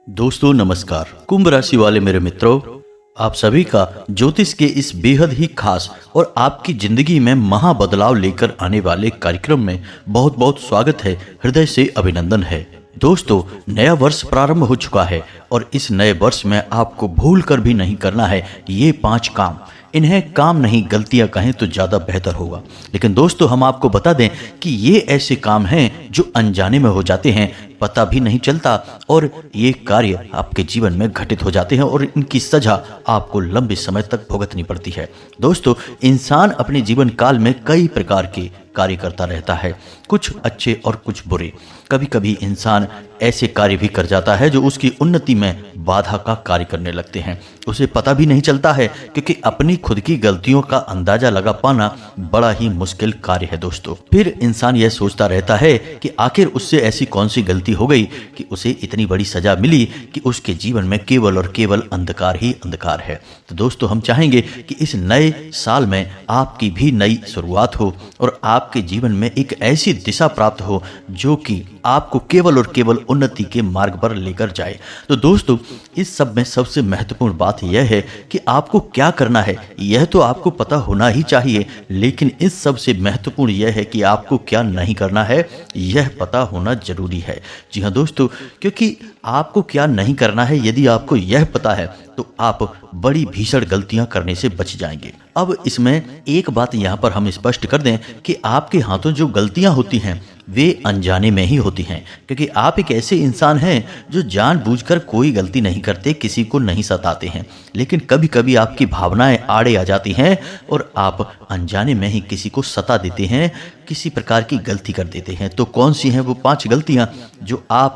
दोस्तों नमस्कार। कुंभ राशि वाले मेरे मित्रों, आप सभी का ज्योतिष के इस बेहद ही खास और आपकी जिंदगी में महा बदलाव लेकर आने वाले कार्यक्रम में बहुत बहुत स्वागत है, हृदय से अभिनंदन है। दोस्तों, नया वर्ष प्रारंभ हो चुका है और इस नए वर्ष में आपको भूल कर भी नहीं करना है ये 5 काम। इन्हें काम नहीं गलतियां कहें तो ज़्यादा बेहतर होगा। लेकिन दोस्तों, हम आपको बता दें कि ये ऐसे काम हैं जो अनजाने में हो जाते हैं, पता भी नहीं चलता और ये कार्य आपके जीवन में घटित हो जाते हैं और इनकी सजा आपको लंबे समय तक भुगतनी पड़ती है। दोस्तों, इंसान अपने जीवन काल में कई प्रकार के कार्य करता रहता है, कुछ अच्छे और कुछ बुरे। कभी कभी इंसान ऐसे कार्य भी कर जाता है जो उसकी उन्नति में बाधा का कार्य करने लगते हैं, उसे पता भी नहीं चलता है, क्योंकि अपनी खुद की गलतियों का अंदाजा लगा पाना बड़ा ही मुश्किल कार्य है। दोस्तों, फिर इंसान यह सोचता रहता है कि आखिर उससे ऐसी कौन सी गलती हो गई कि उसे इतनी बड़ी सजा मिली कि उसके जीवन में केवल और केवल अंधकार ही अंधकार है। तो दोस्तों, हम चाहेंगे कि इस नए साल में आपकी भी नई शुरुआत हो और आपके जीवन में एक ऐसी दिशा प्राप्त हो जो कि आपको केवल और केवल उन्नति के मार्ग पर लेकर जाए। तो दोस्तों, इस सब में सबसे महत्वपूर्ण बात यह है कि आपको क्या करना है यह तो आपको पता होना ही चाहिए, लेकिन इस सबसे महत्वपूर्ण यह है कि आपको क्या नहीं करना है यह पता होना जरूरी है। जी हाँ दोस्तों, क्योंकि आपको क्या नहीं करना है यदि आपको यह पता है तो आप बड़ी भीषण गलतियां करने से बच जाएंगे। अब इसमें एक बात यहाँ पर हम स्पष्ट कर दें कि आपके हाथों जो गलतियां होती हैं वे अनजाने में ही होती हैं, क्योंकि आप एक ऐसे इंसान हैं जो जानबूझकर कोई गलती नहीं करते, किसी को नहीं सताते हैं, लेकिन कभी कभी आपकी भावनाएं आड़े आ जाती हैं और आप अनजाने में ही किसी को सता देते हैं, किसी प्रकार की गलती कर देते हैं। तो कौन सी हैं वो 5 गलतियां जो आप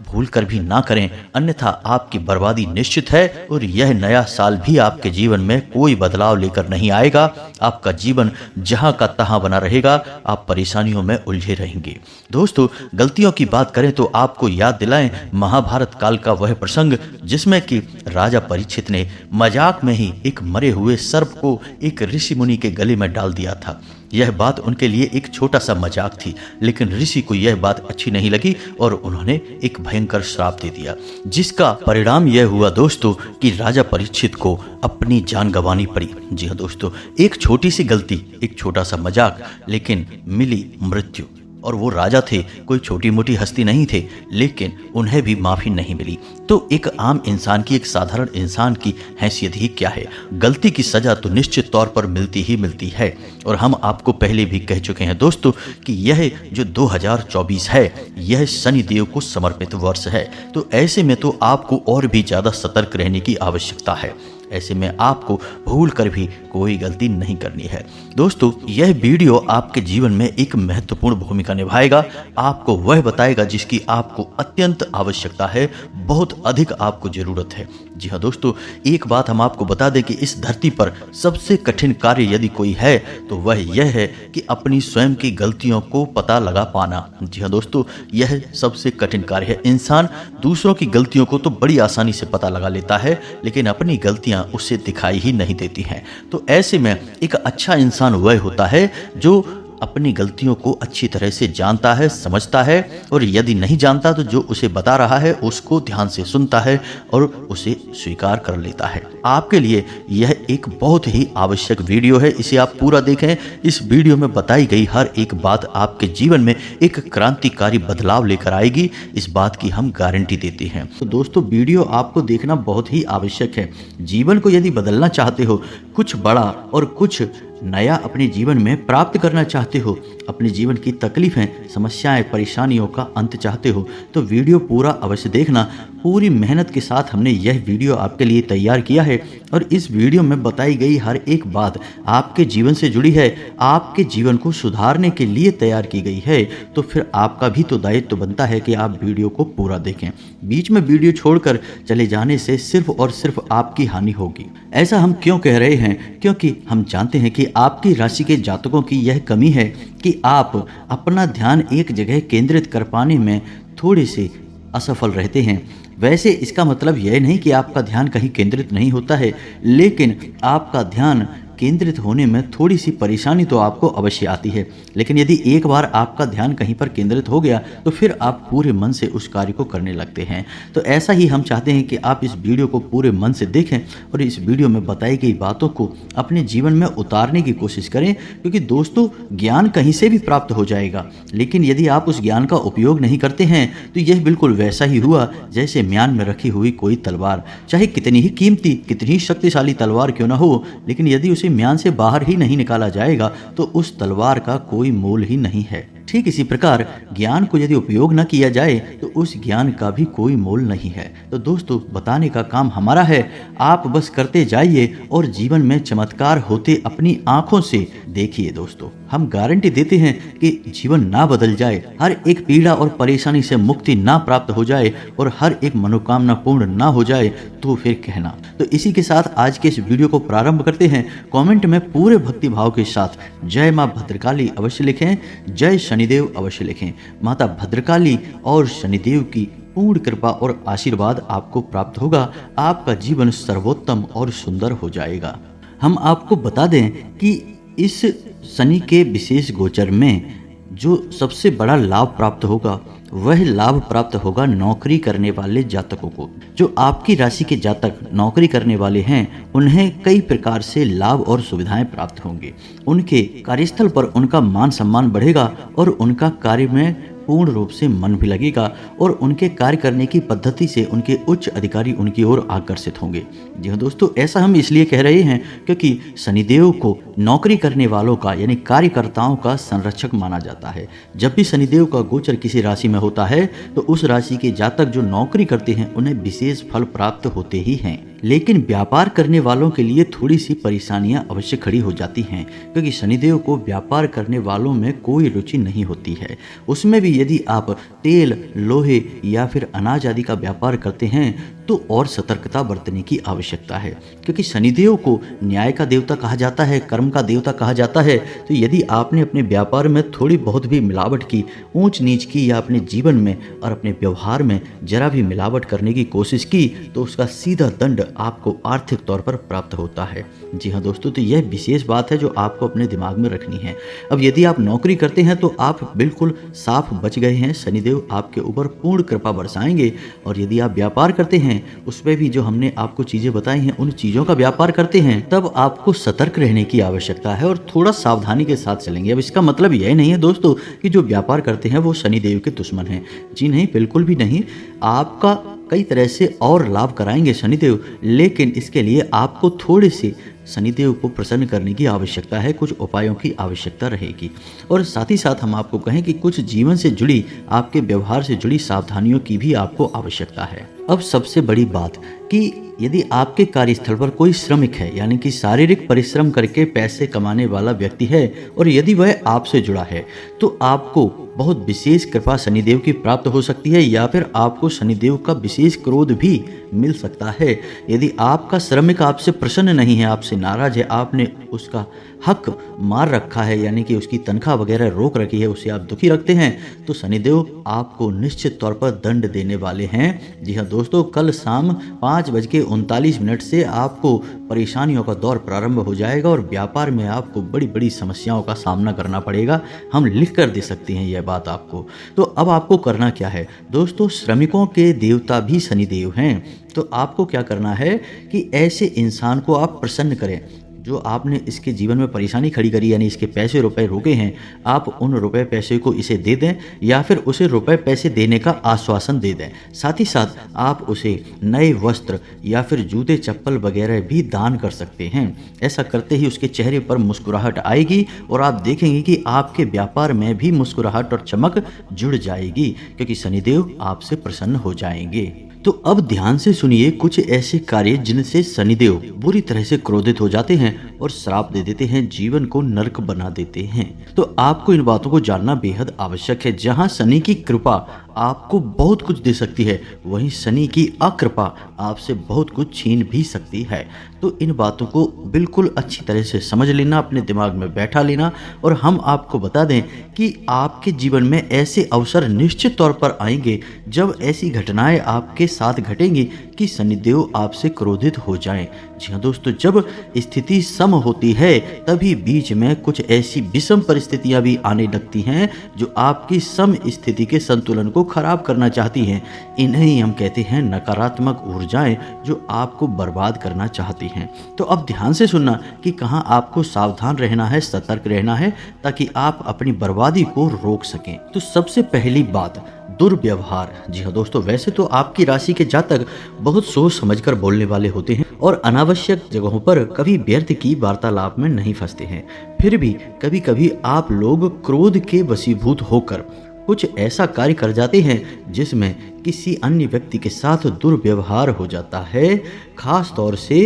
भूल कर भी ना करें, अन्यथा आपकी बर्बादी निश्चित है और यह नया साल भी आपके जीवन में कोई बदलाव लेकर नहीं आएगा। आपका जीवन जहां का तहां बना रहेगा, आप परेशानियों में उलझे रहेंगे। दोस्तों, गलतियों की बात करें तो आपको याद दिलाएं महाभारत काल का वह प्रसंग जिसमें कि राजा परीक्षित ने मजाक में ही एक मरे हुए सर्प को एक ऋषि मुनि के गले में डाल दिया था। यह बात उनके लिए एक छोटा सा मजाक थी, लेकिन ऋषि को यह बात अच्छी नहीं लगी और उन्होंने एक भयंकर श्राप दे दिया, जिसका परिणाम यह हुआ दोस्तों कि राजा परीक्षित को अपनी जान गंवानी पड़ी। जी हाँ दोस्तों, एक छोटी सी गलती, एक छोटा सा मजाक, लेकिन मिली मृत्यु। और वो राजा थे, कोई छोटी मोटी हस्ती नहीं थे, लेकिन उन्हें भी माफी नहीं मिली। तो एक आम इंसान की, एक साधारण इंसान की हैसियत ही क्या है, गलती की सजा तो निश्चित तौर पर मिलती ही मिलती है। और हम आपको पहले भी कह चुके हैं दोस्तों कि यह जो 2024 है यह शनिदेव को समर्पित वर्ष है। तो ऐसे में तो आपको और भी ज्यादा सतर्क रहने की आवश्यकता है। ऐसे में आपको भूल कर भी कोई गलती नहीं करनी है। दोस्तों, यह वीडियो आपके जीवन में एक महत्वपूर्ण भूमिका निभाएगा, आपको वह बताएगा जिसकी आपको अत्यंत आवश्यकता है, बहुत अधिक आपको जरूरत है। जी हाँ दोस्तों, एक बात हम आपको बता दें कि इस धरती पर सबसे कठिन कार्य यदि कोई है तो वह यह है कि अपनी स्वयं की गलतियों को पता लगा पाना। जी हाँ दोस्तों, यह सबसे कठिन कार्य है। इंसान दूसरों की गलतियों को तो बड़ी आसानी से पता लगा लेता है, लेकिन अपनी गलतियां उसे दिखाई ही नहीं देती हैं। तो ऐसे में एक अच्छा इंसान वह होता है जो अपनी गलतियों को अच्छी तरह से जानता है, समझता है, और यदि नहीं जानता तो जो उसे बता रहा है उसको ध्यान से सुनता है और उसे स्वीकार कर लेता है। आपके लिए यह एक बहुत ही आवश्यक वीडियो है, इसे आप पूरा देखें। इस वीडियो में बताई गई हर एक बात आपके जीवन में एक क्रांतिकारी बदलाव लेकर आएगी, इस बात की हम गारंटी देते हैं। तो दोस्तों, वीडियो आपको देखना बहुत ही आवश्यक है। जीवन को यदि बदलना चाहते हो, कुछ बड़ा और कुछ नया अपने जीवन में प्राप्त करना चाहते हो, अपने जीवन की तकलीफें, समस्याएं, परेशानियों का अंत चाहते हो, तो वीडियो पूरा अवश्य देखना। पूरी मेहनत के साथ हमने यह वीडियो आपके लिए तैयार किया है और इस वीडियो में बताई गई हर एक बात आपके जीवन से जुड़ी है, आपके जीवन को सुधारने के लिए तैयार की गई है। तो फिर आपका भी तो दायित्व बनता है कि आप वीडियो को पूरा देखें। बीच में वीडियो छोड़कर चले जाने से सिर्फ और सिर्फ आपकी हानि होगी। ऐसा हम क्यों कह रहे हैं? क्योंकि हम जानते हैं कि आपकी राशि के जातकों की यह कमी है कि आप अपना ध्यान एक जगह केंद्रित कर पाने में थोड़े से असफल रहते हैं। वैसे इसका मतलब यह नहीं कि आपका ध्यान कहीं केंद्रित नहीं होता है, लेकिन आपका ध्यान केंद्रित होने में थोड़ी सी परेशानी तो आपको अवश्य आती है, लेकिन यदि एक बार आपका ध्यान कहीं पर केंद्रित हो गया तो फिर आप पूरे मन से उस कार्य को करने लगते हैं। तो ऐसा ही हम चाहते हैं कि आप इस वीडियो को पूरे मन से देखें और इस वीडियो में बताई गई बातों को अपने जीवन में उतारने की कोशिश करें, क्योंकि दोस्तों ज्ञान कहीं से भी प्राप्त हो जाएगा, लेकिन यदि आप उस ज्ञान का उपयोग नहीं करते हैं तो यह बिल्कुल वैसा ही हुआ जैसे म्यान में रखी हुई कोई तलवार। चाहे कितनी ही कीमती, कितनी ही शक्तिशाली तलवार क्यों ना हो, लेकिन यदि उसे म्यान से बाहर ही नहीं निकाला जाएगा तो उस तलवार का कोई मोल ही नहीं है। ठीक इसी प्रकार ज्ञान को यदि उपयोग न किया जाए तो उस ज्ञान का भी कोई मोल नहीं है। तो दोस्तों बताने का काम हमारा है, आप बस करते जाइए और जीवन में चमत्कार होते अपनी आंखों से देखिए। दोस्तों हम गारंटी देते हैं कि जीवन ना बदल जाए, हर एक पीड़ा और परेशानी से मुक्ति ना प्राप्त हो जाए और हर एक मनोकामना पूर्ण ना हो जाए तो फिर कहना। तो इसी के साथ आज के इस वीडियो को प्रारंभ करते हैं। कमेंट में पूरे भक्ति भाव के साथ जय मां भद्रकाली अवश्य लिखें, जय शनिदेव अवश्य लिखें। माता भद्रकाली और शनिदेव की पूर्ण कृपा और आशीर्वाद आपको प्राप्त होगा, आपका जीवन सर्वोत्तम और सुंदर हो जाएगा। हम आपको बता दें कि इस शनि के विशेष गोचर में जो सबसे बड़ा लाभ प्राप्त होगा वह लाभ प्राप्त होगा नौकरी करने वाले जातकों को। जो आपकी राशि के जातक नौकरी करने वाले हैं उन्हें कई प्रकार से लाभ और सुविधाएं प्राप्त होंगे। उनके कार्यस्थल पर उनका मान सम्मान बढ़ेगा और उनका कार्य में पूर्ण रूप से मन भी लगेगा और उनके कार्य करने की पद्धति से उनके उच्च अधिकारी उनकी ओर आकर्षित होंगे। जी हाँ दोस्तों, ऐसा हम इसलिए कह रहे हैं क्योंकि शनिदेव को नौकरी करने वालों का यानी कार्यकर्ताओं का संरक्षक माना जाता है। जब भी शनिदेव का गोचर किसी राशि में होता है तो उस राशि के जातक जो नौकरी करते हैं उन्हें विशेष फल प्राप्त होते ही हैं। लेकिन व्यापार करने वालों के लिए थोड़ी सी परेशानियां अवश्य खड़ी हो जाती हैं, क्योंकि शनिदेव को व्यापार करने वालों में कोई रुचि नहीं होती है। उसमें भी यदि आप तेल, लोहे या फिर अनाज आदि का व्यापार करते हैं तो और सतर्कता बरतने की आवश्यकता है, क्योंकि शनिदेव को न्याय का देवता कहा जाता है, कर्म का देवता कहा जाता है। तो यदि आपने अपने व्यापार में थोड़ी बहुत भी मिलावट की, ऊंच नीच की या अपने जीवन में और अपने व्यवहार में जरा भी मिलावट करने की कोशिश की तो उसका सीधा दंड आपको आर्थिक तौर पर प्राप्त होता है। जी हाँ दोस्तों, तो यह विशेष बात है जो आपको अपने दिमाग में रखनी है। अब यदि आप नौकरी करते हैं तो आप बिल्कुल साफ बच गए हैं, शनिदेव आपके ऊपर पूर्ण कृपा बरसाएंगे। और यदि आप व्यापार करते हैं उसमें भी जो हमने आपको चीजें बताई हैं उन चीजों का व्यापार करते हैं तब आपको सतर्क रहने की आवश्यकता है और थोड़ा सावधानी के साथ चलेंगे। अब इसका मतलब यह नहीं है दोस्तों कि जो व्यापार करते हैं वो शनिदेव के दुश्मन हैं। जी नहीं, बिल्कुल भी नहीं। आपका कई तरह से और लाभ कराएंगे शनिदेव, लेकिन इसके लिए आपको थोड़े से शनिदेव को प्रसन्न करने की आवश्यकता है, कुछ उपायों की आवश्यकता रहेगी। और साथ ही साथ हम आपको कहें कि कुछ जीवन से जुड़ी, आपके व्यवहार से जुड़ी सावधानियों की भी आपको आवश्यकता है। अब सबसे बड़ी बात कि यदि आपके कार्यस्थल पर कोई श्रमिक है यानी कि शारीरिक परिश्रम करके पैसे कमाने वाला व्यक्ति है और यदि वह आपसे जुड़ा है तो आपको बहुत विशेष कृपा शनिदेव की प्राप्त हो सकती है या फिर आपको शनिदेव का विशेष क्रोध भी मिल सकता है। यदि आपका श्रमिक आपसे प्रसन्न नहीं है, आपसे नाराज है, आपने उसका हक मार रखा है यानी कि उसकी तनख्वाह वगैरह रोक रखी है, उसे आप दुखी रखते हैं तो शनिदेव आपको निश्चित तौर पर दंड देने वाले हैं। जी हाँ दोस्तों, कल शाम 5:39 से आपको परेशानियों का दौर प्रारंभ हो जाएगा और व्यापार में आपको बड़ी बड़ी समस्याओं का सामना करना पड़ेगा। हम लिख कर दे सकते हैं यह बात आपको। तो अब आपको करना क्या है दोस्तों, श्रमिकों के देवता भी शनिदेव हैं। तो आपको क्या करना है कि ऐसे इंसान को आप प्रसन्न करें जो आपने इसके जीवन में परेशानी खड़ी करी यानी इसके पैसे रुपए रोके हैं, आप उन रुपए पैसे को इसे दे दें या फिर उसे रुपए पैसे देने का आश्वासन दे दें। साथ ही साथ आप उसे नए वस्त्र या फिर जूते चप्पल वगैरह भी दान कर सकते हैं। ऐसा करते ही उसके चेहरे पर मुस्कुराहट आएगी और आप देखेंगे कि आपके व्यापार में भी मुस्कुराहट और चमक जुड़ जाएगी, क्योंकि शनिदेव आपसे प्रसन्न हो जाएंगे। तो अब ध्यान से सुनिए कुछ ऐसे कार्य जिनसे शनिदेव बुरी तरह से क्रोधित हो जाते हैं और श्राप दे देते हैं, जीवन को नरक बना देते हैं। तो आपको इन बातों को जानना बेहद आवश्यक है। जहां शनि की कृपा आपको बहुत कुछ दे सकती है, वहीं शनि की अकृपा आपसे बहुत कुछ छीन भी सकती है। तो इन बातों को बिल्कुल अच्छी तरह से समझ लेना, अपने दिमाग में बैठा लेना। और हम आपको बता दें कि आपके जीवन में ऐसे अवसर निश्चित तौर पर आएंगे जब ऐसी घटनाएं आपके साथ घटेंगी कि शनिदेव आपसे क्रोधित हो जाएं। जी हाँ दोस्तों, जब स्थिति सम होती है तभी बीच में कुछ ऐसी विषम परिस्थितियां भी आने लगती हैं जो आपकी सम स्थिति के संतुलन को खराब करना चाहती हैं। इन्हें ही हम कहते हैं नकारात्मक ऊर्जाएं जो आपको बर्बाद करना चाहती हैं। तो अब ध्यान से सुनना कि कहाँ आपको सावधान रहना है, सतर्क रहना है, ताकि आप अपनी बर्बादी को रोक सकें। तो सबसे पहली बात, दुर्व्यवहार। जी हाँ दोस्तों, वैसे तो आपकी राशि के जातक बहुत सोच समझकर बोलने वाले होते हैं और अनावश्यक जगहों पर कभी व्यर्थ की वार्तालाप में नहीं फंसते हैं। फिर भी कभी कभी आप लोग क्रोध के वशीभूत होकर कुछ ऐसा कार्य कर जाते हैं जिसमें किसी अन्य व्यक्ति के साथ दुर्व्यवहार हो जाता है, खास तौर से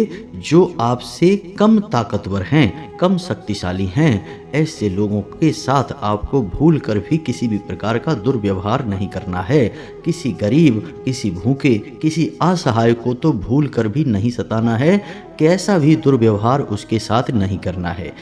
जो आपसे कम ताकतवर हैं, कम शक्तिशाली हैं। ऐसे लोगों के साथ आपको भूल कर भी किसी भी प्रकार का दुर्व्यवहार नहीं करना है। किसी गरीब, किसी भूखे, किसी असहाय को तो भूल कर भी नहीं सताना है, कैसा भी दुर्व्यवहार उसके साथ नहीं करना है।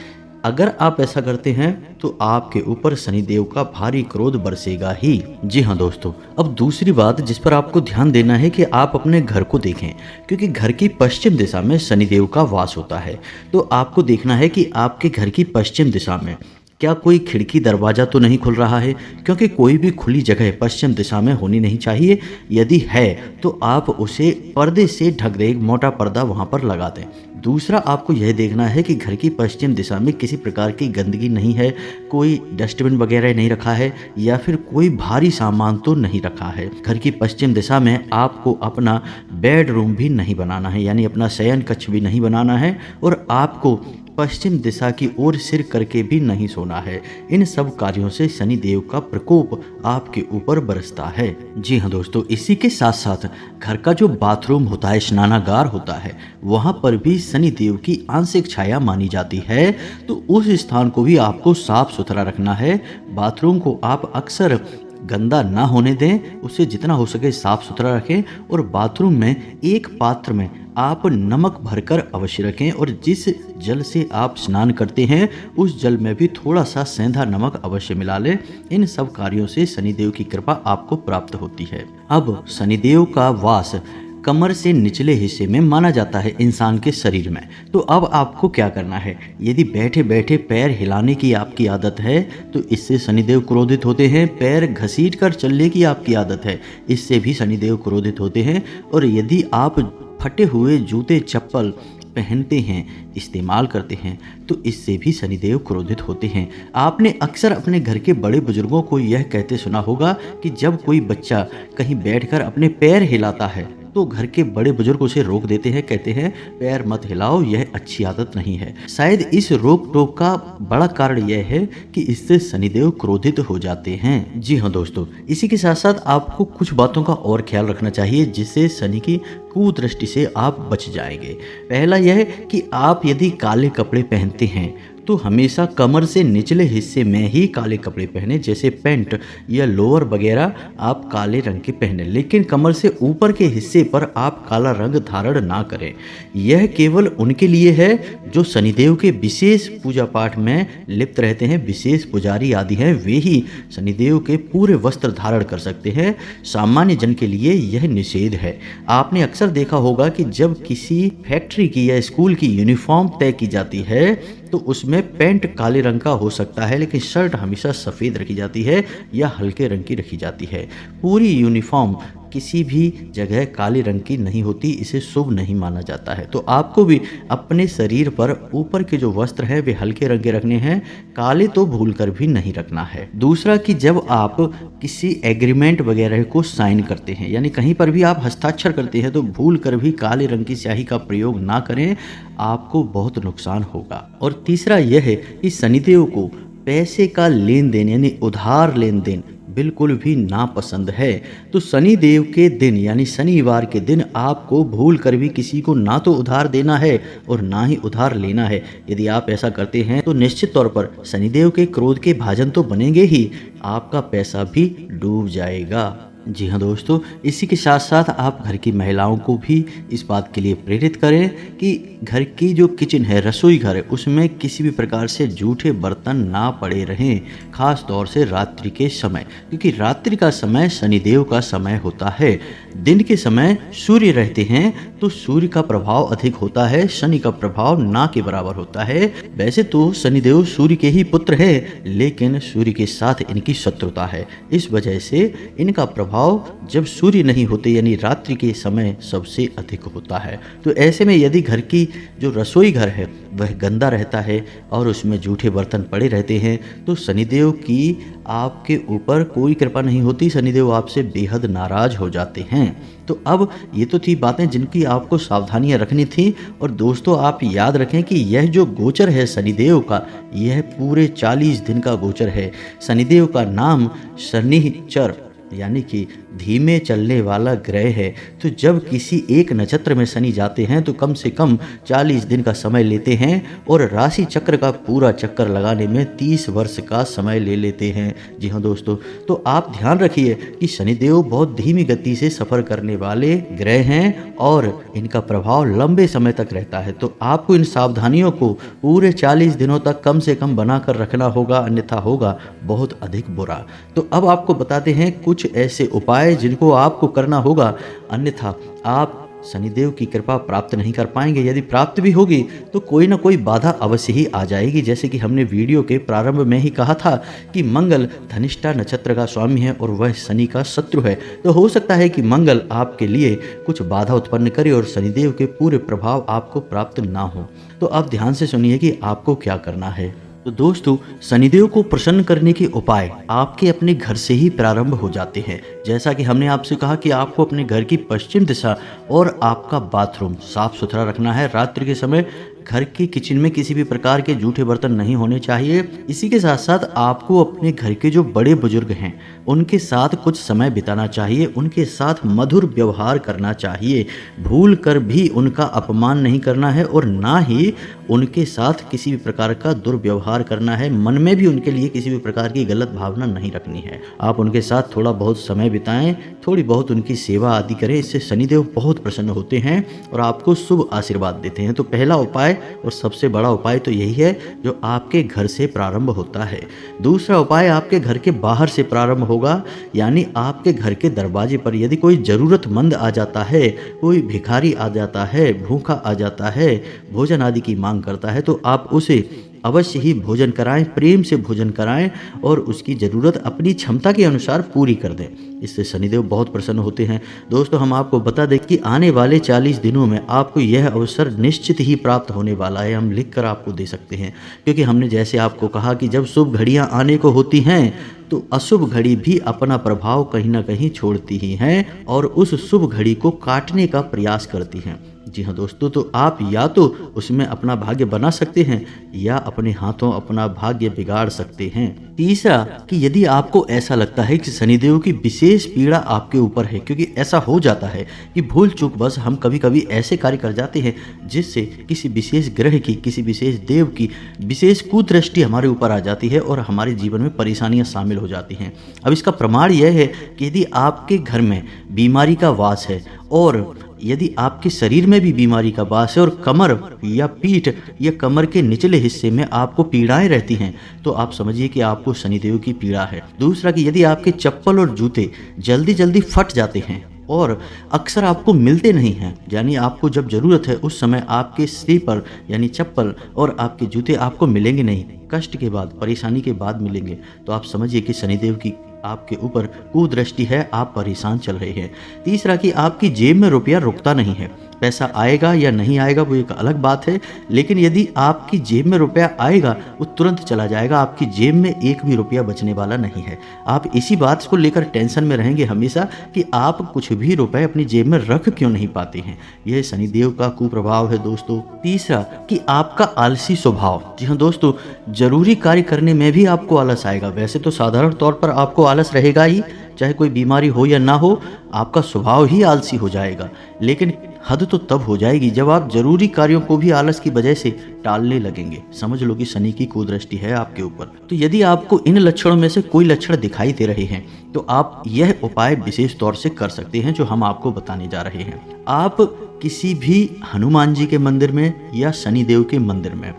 अगर आप ऐसा करते हैं तो आपके ऊपर शनिदेव का भारी क्रोध बरसेगा ही। जी हाँ दोस्तों, अब दूसरी बात जिस पर आपको ध्यान देना है कि आप अपने घर को देखें, क्योंकि घर की पश्चिम दिशा में शनिदेव का वास होता है। तो आपको देखना है कि आपके घर की पश्चिम दिशा में क्या कोई खिड़की दरवाजा तो नहीं खुल रहा है, क्योंकि कोई भी खुली जगह पश्चिम दिशा में होनी नहीं चाहिए। यदि है तो आप उसे पर्दे से ढक दें, एक मोटा पर्दा वहां पर लगा दें। दूसरा, आपको यह देखना है कि घर की पश्चिम दिशा में किसी प्रकार की गंदगी नहीं है, कोई डस्टबिन वगैरह नहीं रखा है या फिर कोई भारी सामान तो नहीं रखा है। घर की पश्चिम दिशा में आपको अपना बेडरूम भी नहीं बनाना है, यानी अपना शयन कक्ष भी नहीं बनाना है, और आपको पश्चिम दिशा की ओर सिर करके भी नहीं सोना है। इन सब कार्यों से शनि देव का प्रकोप आपके ऊपर बरसता है। जी हाँ दोस्तों, इसी के साथ साथ घर का जो बाथरूम होता है, स्नानागार होता है, वहां पर भी शनि देव की आंशिक छाया मानी जाती है। तो उस स्थान को भी आपको साफ सुथरा रखना है। बाथरूम को आप अक्सर गंदा ना होने दें, उसे जितना हो सके साफ सुथरा रखें। और बाथरूम में एक पात्र में आप नमक भरकर अवश्य रखें, और जिस जल से आप स्नान करते हैं उस जल में भी थोड़ा सा सेंधा नमक अवश्य मिला लें। इन सब कार्यों से शनिदेव की कृपा आपको प्राप्त होती है। अब शनिदेव का वास कमर से निचले हिस्से में माना जाता है इंसान के शरीर में। तो अब आपको क्या करना है, यदि बैठे बैठे पैर हिलाने की आपकी आदत है तो इससे शनिदेव क्रोधित होते हैं। पैर घसीट कर चलने की आपकी आदत है, इससे भी शनिदेव क्रोधित होते हैं। और यदि आप फटे हुए जूते चप्पल पहनते हैं, इस्तेमाल करते हैं, तो इससे भी शनिदेव क्रोधित होते हैं। आपने अक्सर अपने घर के बड़े बुजुर्गों को यह कहते सुना होगा कि जब कोई बच्चा कहीं बैठकर अपने पैर हिलाता है तो घर के बड़े बुजुर्ग उसे रोक देते हैं, कहते हैं पैर मत हिलाओ, यह अच्छी आदत नहीं है। शायद इस रोक टोक का बड़ा कारण यह है कि इससे शनिदेव क्रोधित हो जाते हैं। जी हाँ दोस्तों, इसी के साथ साथ आपको कुछ बातों का और ख्याल रखना चाहिए जिससे शनि की कुदृष्टि से आप बच जाएंगे। पहला यह कि आप यदि काले कपड़े पहनते हैं तो हमेशा कमर से निचले हिस्से में ही काले कपड़े पहने, जैसे पैंट या लोअर वगैरह आप काले रंग के पहने, लेकिन कमर से ऊपर के हिस्से पर आप काला रंग धारण ना करें। यह केवल उनके लिए है जो शनिदेव के विशेष पूजा पाठ में लिप्त रहते हैं, विशेष पुजारी आदि हैं, वे ही शनिदेव के पूरे वस्त्र धारण कर सकते हैं। सामान्य जन के लिए यह निषेध है। आपने अक्सर देखा होगा कि जब किसी फैक्ट्री की या स्कूल की यूनिफॉर्म तय की जाती है तो उसमें पैंट काले रंग का हो सकता है, लेकिन शर्ट हमेशा सफ़ेद रखी जाती है या हल्के रंग की रखी जाती है। पूरी यूनिफॉर्म किसी भी जगह काले रंग की नहीं होती, इसे शुभ नहीं माना जाता है। तो आपको भी अपने शरीर पर ऊपर के जो वस्त्र हैं वे हल्के रंग के रखने हैं, काले तो भूल कर भी नहीं रखना है। दूसरा कि जब आप किसी एग्रीमेंट वगैरह को साइन करते हैं, यानी कहीं पर भी आप हस्ताक्षर करते हैं, तो भूल कर भी काले रंग की स्याही का प्रयोग ना करें, आपको बहुत नुकसान होगा। और तीसरा यह है कि शनिदेव को पैसे का लेन देन यानी उधार लेन देन बिल्कुल भी नापसंद है। तो शनि देव के दिन यानी शनिवार के दिन आपको भूल कर भी किसी को ना तो उधार देना है और ना ही उधार लेना है। यदि आप ऐसा करते हैं तो निश्चित तौर पर शनिदेव के क्रोध के भाजन तो बनेंगे ही, आपका पैसा भी डूब जाएगा। जी हाँ दोस्तों, इसी के साथ साथ आप घर की महिलाओं को भी इस बात के लिए प्रेरित करें कि घर की जो किचन है, रसोई घर है, उसमें किसी भी प्रकार से जूठे बर्तन ना पड़े रहें, खास तौर से रात्रि के समय, क्योंकि रात्रि का समय शनिदेव का समय होता है। दिन के समय सूर्य रहते हैं तो सूर्य का प्रभाव अधिक होता है, शनि का प्रभाव ना के बराबर होता है। वैसे तो शनिदेव सूर्य के ही पुत्र है, लेकिन सूर्य के साथ इनकी शत्रुता है। इस वजह से इनका प्रभाव जब सूर्य नहीं होते यानी रात्रि के समय सबसे अधिक होता है। तो ऐसे में यदि घर की जो रसोई घर है वह गंदा रहता है और उसमें जूठे बर्तन पड़े रहते हैं तो शनिदेव की आपके ऊपर कोई कृपा नहीं होती, शनिदेव आपसे बेहद नाराज हो जाते हैं। तो अब ये तो थी बातें जिनकी आपको सावधानियां रखनी थी। और दोस्तों आप याद रखें कि यह जो गोचर है शनिदेव का, यह पूरे 40 दिन का गोचर है। शनिदेव का नाम शनिचर यानी कि धीमे चलने वाला ग्रह है। तो जब किसी एक नक्षत्र में शनि जाते हैं तो कम से कम 40 दिन का समय लेते हैं और राशि चक्र का पूरा चक्कर लगाने में 30 वर्ष का समय ले लेते हैं। जी हाँ दोस्तों, तो आप ध्यान रखिए कि शनिदेव बहुत धीमी गति से सफ़र करने वाले ग्रह हैं और इनका प्रभाव लंबे समय तक रहता है। तो आपको इन सावधानियों को पूरे 40 दिनों तक कम से कम बना कर रखना होगा, अन्यथा होगा बहुत अधिक बुरा। तो अब आपको बताते हैं कुछ ऐसे उपाय जिनको आपको करना होगा, अन्यथा आप शनिदेव की कृपा प्राप्त नहीं कर पाएंगे। यदि प्राप्त भी होगी तो कोई ना कोई बाधा अवश्य ही आ जाएगी। जैसे कि हमने वीडियो के प्रारंभ में ही कहा था कि मंगल धनिष्ठा नक्षत्र का स्वामी है और वह शनि का शत्रु है। तो हो सकता है कि मंगल आपके लिए कुछ बाधा उत्पन्न करे और शनिदेव के पूरे प्रभाव आपको प्राप्त ना हो। तो अब ध्यान से सुनिए कि आपको क्या करना है। तो दोस्तों, शनिदेव को प्रसन्न करने के उपाय आपके अपने घर से ही प्रारंभ हो जाते हैं। जैसा कि हमने आपसे कहा कि आपको अपने घर की पश्चिम दिशा और आपका बाथरूम साफ सुथरा रखना है। रात्रि के समय घर के किचन में किसी भी प्रकार के जूठे बर्तन नहीं होने चाहिए। इसी के साथ साथ आपको अपने घर के जो बड़े बुजुर्ग हैं उनके साथ कुछ समय बिताना चाहिए, उनके साथ मधुर व्यवहार करना चाहिए। भूल कर भी उनका अपमान नहीं करना है और ना ही उनके साथ किसी भी प्रकार का दुर्व्यवहार करना है। मन में भी उनके लिए किसी भी प्रकार की गलत भावना नहीं रखनी है। आप उनके साथ थोड़ा बहुत समय बिताएं, थोड़ी बहुत उनकी सेवा आदि करें। इससे शनिदेव बहुत प्रसन्न होते हैं और आपको शुभ आशीर्वाद देते हैं। तो पहला उपाय और सबसे बड़ा उपाय तो यही है जो आपके घर से प्रारंभ होता है। दूसरा उपाय आपके घर के बाहर से प्रारंभ होगा, यानी आपके घर के दरवाजे पर यदि कोई ज़रूरतमंद आ जाता है, कोई भिखारी आ जाता है, भूखा आ जाता है, भोजन आदि की मांग करता है, तो आप उसे अवश्य ही भोजन कराएं, प्रेम से भोजन कराएं और उसकी ज़रूरत अपनी क्षमता के अनुसार पूरी कर दें। इससे शनिदेव बहुत प्रसन्न होते हैं। दोस्तों, हम आपको बता दें कि आने वाले 40 दिनों में आपको यह अवसर निश्चित ही प्राप्त होने वाला है। हम लिख कर आपको दे सकते हैं, क्योंकि हमने जैसे आपको कहा कि जब शुभ घड़ियां आने को होती हैं तो अशुभ घड़ी भी अपना प्रभाव कहीं ना कहीं छोड़ती ही हैं और उस शुभ घड़ी को काटने का प्रयास करती हैं। जी हाँ दोस्तों, तो आप या तो उसमें अपना भाग्य बना सकते हैं या अपने हाथों अपना भाग्य बिगाड़ सकते हैं। तीसरा, कि यदि आपको ऐसा लगता है कि शनिदेव की विशेष पीड़ा आपके ऊपर है, क्योंकि ऐसा हो जाता है कि भूल चूक बस हम कभी कभी ऐसे कार्य कर जाते हैं जिससे किसी विशेष ग्रह की, किसी विशेष देव की विशेष कुदृष्टि हमारे ऊपर आ जाती है और हमारे जीवन में परेशानियां शामिल हो जाती हैं। अब इसका प्रमाण यह है कि यदि आपके घर में बीमारी का वास है और यदि आपके शरीर में भी बीमारी का वास है और कमर या पीठ या कमर के निचले हिस्से में आपको पीड़ाएं रहती हैं, तो आप समझिए कि आपको शनिदेव की पीड़ा है। दूसरा, कि यदि आपके चप्पल और जूते जल्दी जल्दी फट जाते हैं और अक्सर आपको मिलते नहीं हैं, यानी आपको जब ज़रूरत है उस समय आपके स्लीपर यानी चप्पल और आपके जूते आपको मिलेंगे नहीं, कष्ट के बाद, परेशानी के बाद मिलेंगे, तो आप समझिए कि शनिदेव की आपके ऊपर कुदृष्टि है, आप परेशान चल रहे हैं। तीसरा, कि आपकी जेब में रुपया रुकता नहीं है। पैसा आएगा या नहीं आएगा वो एक अलग बात है, लेकिन यदि आपकी जेब में रुपया आएगा वो तुरंत चला जाएगा, आपकी जेब में एक भी रुपया बचने वाला नहीं है। आप इसी बात को लेकर टेंशन में रहेंगे हमेशा कि आप कुछ भी रुपए अपनी जेब में रख क्यों नहीं पाते हैं। यह शनिदेव का कुप्रभाव है दोस्तों। तीसरा, कि आपका आलसी स्वभाव। जी हाँ दोस्तों, जरूरी कार्य करने में भी आपको आलस आएगा। वैसे तो साधारण तौर पर आपको आलस रहेगा ही, चाहे कोई बीमारी हो या ना हो, आपका स्वभाव ही आलसी हो जाएगा। लेकिन हद तो तब हो जाएगी जब आप जरूरी कार्यों को भी आलस की वजह से टालने लगेंगे। समझ लो कि शनि की कुदृष्टि है आपके ऊपर। तो यदि आपको इन लक्षणों में से कोई लक्षण दिखाई दे रहे हैं तो आप यह उपाय विशेष तौर से कर सकते हैं जो हम आपको बताने जा रहे हैं। आप किसी भी हनुमान जी के मंदिर में या शनिदेव के मंदिर में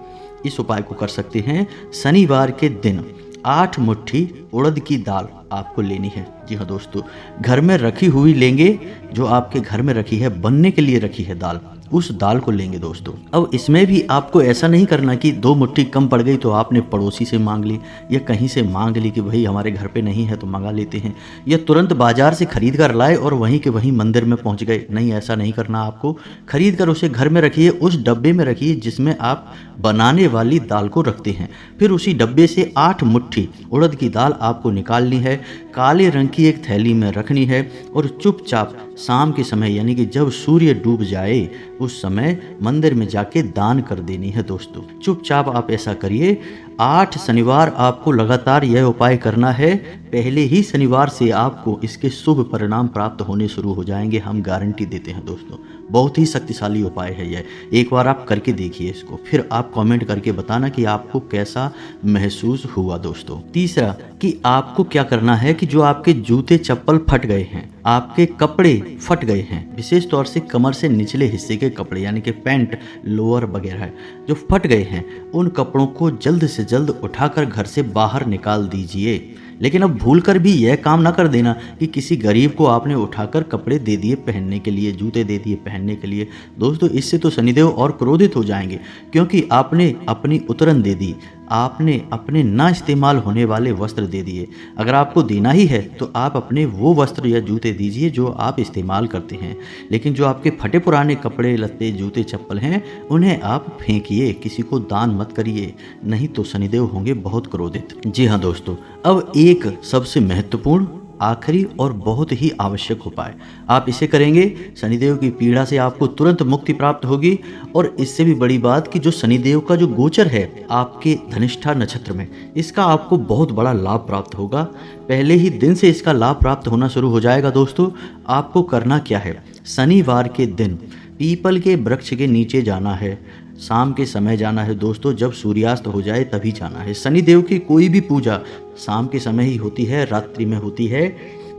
इस उपाय को कर सकते हैं। शनिवार के दिन 8 मुट्ठी उड़द की दाल आपको लेनी है। जी हाँ दोस्तों, घर में रखी हुई लेंगे, जो आपके घर में रखी है, बनने के लिए रखी है दाल, उस दाल को लेंगे दोस्तों। अब इसमें भी आपको ऐसा नहीं करना कि 2 मुट्ठी कम पड़ गई तो आपने पड़ोसी से मांग ली या कहीं से मांग ली कि भाई हमारे घर पे नहीं है तो मंगा लेते हैं, या तुरंत बाजार से खरीद कर लाए और वहीं के वहीं मंदिर में पहुंच गए। नहीं, ऐसा नहीं करना। आपको खरीद कर उसे घर में रखिए, उस डब्बे में रखिए जिसमें आप बनाने वाली दाल को रखते हैं। फिर उसी डब्बे से 8 मुट्ठी उड़द की दाल आपको निकालनी है, काले रंग की एक थैली में रखनी है और चुपचाप शाम के समय यानी कि जब सूर्य डूब जाए उस समय मंदिर में जाके दान कर देनी है दोस्तों। चुपचाप आप ऐसा करिए। 8 शनिवार आपको लगातार यह उपाय करना है। पहले ही शनिवार से आपको इसके शुभ परिणाम प्राप्त होने शुरू हो जाएंगे, हम गारंटी देते हैं दोस्तों। बहुत ही शक्तिशाली उपाय है यह। एक बार आप करके देखिए इसको, फिर आप कमेंट करके बताना कि आपको कैसा महसूस हुआ दोस्तों। तीसरा कि आपको क्या करना है कि जो आपके जूते चप्पल फट गए हैं, आपके कपड़े फट गए हैं, विशेष तौर से कमर से निचले हिस्से के कपड़े यानी कि पैंट, लोअर वगैरह जो फट गए हैं, उन कपड़ों को जल्द से जल्द उठाकर घर से बाहर निकाल दीजिए। लेकिन अब भूलकर भी यह काम ना कर देना कि किसी गरीब को आपने उठाकर कपड़े दे दिए पहनने के लिए, जूते दे दिए पहनने के लिए। दोस्तों, इससे तो शनिदेव और क्रोधित हो जाएंगे, क्योंकि आपने अपनी उतरन दे दी, आपने अपने ना इस्तेमाल होने वाले वस्त्र दे दिए। अगर आपको देना ही है तो आप अपने वो वस्त्र या जूते दीजिए जो आप इस्तेमाल करते हैं। लेकिन जो आपके फटे पुराने कपड़े लत्ते जूते चप्पल हैं उन्हें आप फेंकिए, किसी को दान मत करिए, नहीं तो शनिदेव होंगे बहुत क्रोधित। जी हाँ दोस्तों, अब एक सबसे महत्वपूर्ण, आखिरी और बहुत ही आवश्यक उपाय आप इसे करेंगे, शनिदेव की पीड़ा से आपको तुरंत मुक्ति प्राप्त होगी। और इससे भी बड़ी बात कि जो शनिदेव का जो गोचर है आपके धनिष्ठा नक्षत्र में, इसका आपको बहुत बड़ा लाभ प्राप्त होगा। पहले ही दिन से इसका लाभ प्राप्त होना शुरू हो जाएगा दोस्तों। आपको करना क्या है, शनिवार के दिन पीपल के वृक्ष के नीचे जाना है, शाम के समय जाना है दोस्तों, जब सूर्यास्त हो जाए तभी जाना है। शनिदेव की कोई भी पूजा शाम के समय ही होती है, रात्रि में होती है।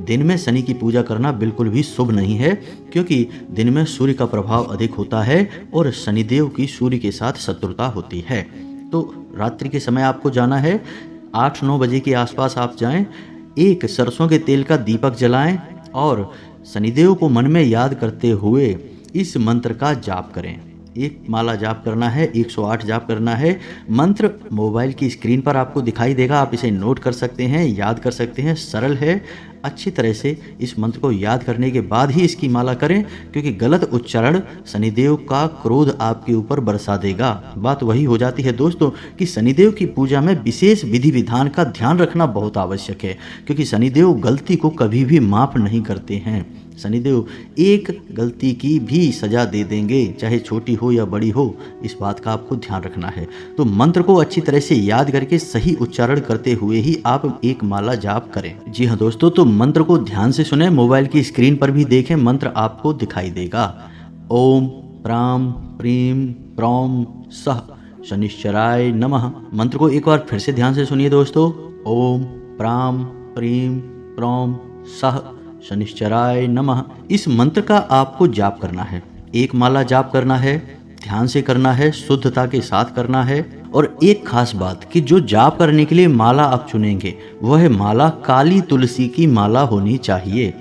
दिन में शनि की पूजा करना बिल्कुल भी शुभ नहीं है, क्योंकि दिन में सूर्य का प्रभाव अधिक होता है और शनिदेव की सूर्य के साथ शत्रुता होती है। तो रात्रि के समय आपको जाना है, 8-9 बजे के आसपास आप जाएं, एक सरसों के तेल का दीपक जलाएं और शनिदेव को मन में याद करते हुए इस मंत्र का जाप करें। एक माला जाप करना है, 108 जाप करना है। मंत्र मोबाइल की स्क्रीन पर आपको दिखाई देगा, आप इसे नोट कर सकते हैं, याद कर सकते हैं, सरल है। अच्छी तरह से इस मंत्र को याद करने के बाद ही इसकी माला करें, क्योंकि गलत उच्चारण शनिदेव का क्रोध आपके ऊपर बरसा देगा। बात वही हो जाती है दोस्तों कि शनिदेव की पूजा में विशेष विधि विधान का ध्यान रखना बहुत आवश्यक है, क्योंकि शनिदेव गलती को कभी भी माफ नहीं करते हैं। शनिदेव एक गलती की भी सजा दे देंगे, चाहे छोटी हो या बड़ी हो, इस बात का आपको ध्यान रखना है। तो मंत्र को अच्छी तरह से याद करके सही उच्चारण करते हुए ही आप एक माला जाप करें। जी हाँ दोस्तों, तो मंत्र को ध्यान से सुने, मोबाइल की स्क्रीन पर भी देखें, मंत्र आपको दिखाई देगा। ओम प्राम प्रीम प्रौम सह शनिश्चराय नमः। मंत्र को एक बार फिर से ध्यान से सुनिए दोस्तों। ओम प्राम प्रीम प्रौम सह शनिश्चराय नमः। इस मंत्र का आपको जाप करना है, एक माला जाप करना है, ध्यान से करना है, शुद्धता के साथ करना है। और एक खास बात कि जो जाप करने के लिए माला आप चुनेंगे वह माला काली तुलसी की माला होनी चाहिए।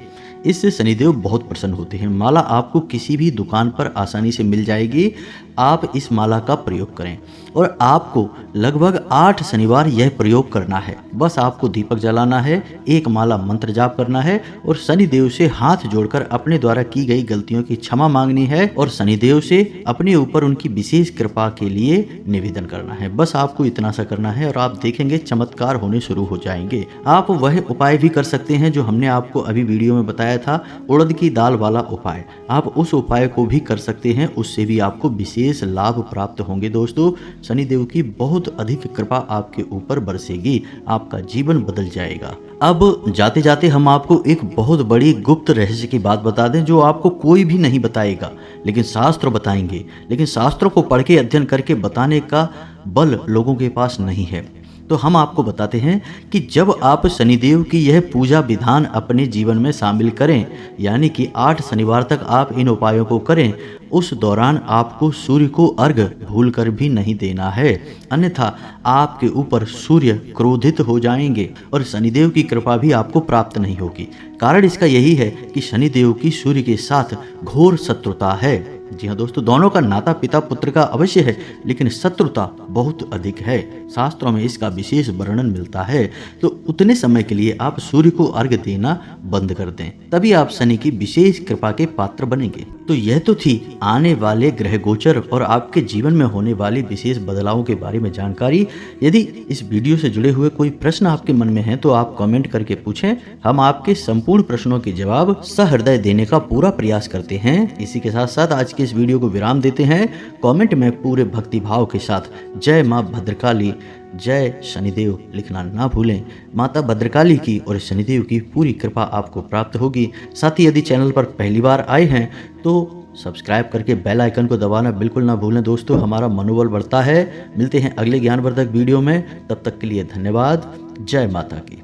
इससे शनिदेव बहुत प्रसन्न होते हैं। माला आपको किसी भी दुकान पर आसानी से मिल जाएगी। आप इस माला का प्रयोग करें और आपको लगभग 8 शनिवार यह प्रयोग करना है। बस आपको दीपक जलाना है, एक माला मंत्र जाप करना है और शनिदेव से हाथ जोड़कर अपने द्वारा की गई गलतियों की क्षमा मांगनी है और शनिदेव से अपने ऊपर उनकी विशेष कृपा के लिए निवेदन करना है। बस आपको इतना सा करना है और आप देखेंगे चमत्कार होने शुरू हो जाएंगे। आप वह उपाय भी कर सकते हैं जो हमने आपको अभी वीडियो में बताया था, उड़द की दाल वाला उपाय। आप उस उपाय को भी कर सकते हैं, उससे भी आपको विशेष लाभ प्राप्त होंगे दोस्तों। शनिदेव की बहुत अधिक कृपा आपके ऊपर बरसेगी, आपका जीवन बदल जाएगा। अब जाते जाते हम आपको एक बहुत बड़ी गुप्त रहस्य की बात बता दें जो आपको कोई भी नहीं बताएगा, लेकिन शास्त्र बताएंगे। लेकिन शास्त्रों को पढ़ के अध्ययन करके बताने का बल लोगों के पास नहीं है। तो हम आपको बताते हैं कि जब आप शनिदेव की यह पूजा विधान अपने जीवन में शामिल करें, यानी कि 8 शनिवार तक आप इन उपायों को करें, उस दौरान आपको सूर्य को अर्घ भूलकर भी नहीं देना है, अन्यथा आपके ऊपर सूर्य क्रोधित हो जाएंगे और शनिदेव की कृपा भी आपको प्राप्त नहीं होगी। कारण इसका यही है कि शनिदेव की सूर्य के साथ घोर शत्रुता है। जी हाँ दोस्तों, दोनों का नाता पिता पुत्र का अवश्य है, लेकिन शत्रुता बहुत अधिक है। शास्त्रों में इसका विशेष वर्णन मिलता है। तो उतने समय के लिए आप सूर्य को अर्घ्य देना बंद कर दें, तभी आप शनि की विशेष कृपा के पात्र बनेंगे। तो यह तो थी आने वाले ग्रह गोचर और आपके जीवन में होने वाली विशेष बदलावों के बारे में जानकारी। यदि इस वीडियो से जुड़े हुए कोई प्रश्न आपके मन में है तो आप कमेंट करके पूछें, हम आपके संपूर्ण प्रश्नों के जवाब सहृदय देने का पूरा प्रयास करते हैं। इसी के साथ साथ आज के इस वीडियो को विराम देते हैं। कमेंट में पूरे भक्ति भाव के साथ जय मां भद्रकाली, जय शनिदेव लिखना ना भूलें। माता भद्रकाली की और शनिदेव की पूरी कृपा आपको प्राप्त होगी। साथ ही यदि चैनल पर पहली बार आए हैं तो सब्सक्राइब करके बेल आइकन को दबाना बिल्कुल ना भूलें दोस्तों, हमारा मनोबल बढ़ता है। मिलते हैं अगले ज्ञानवर्धक वीडियो में, तब तक के लिए धन्यवाद। जय माता की।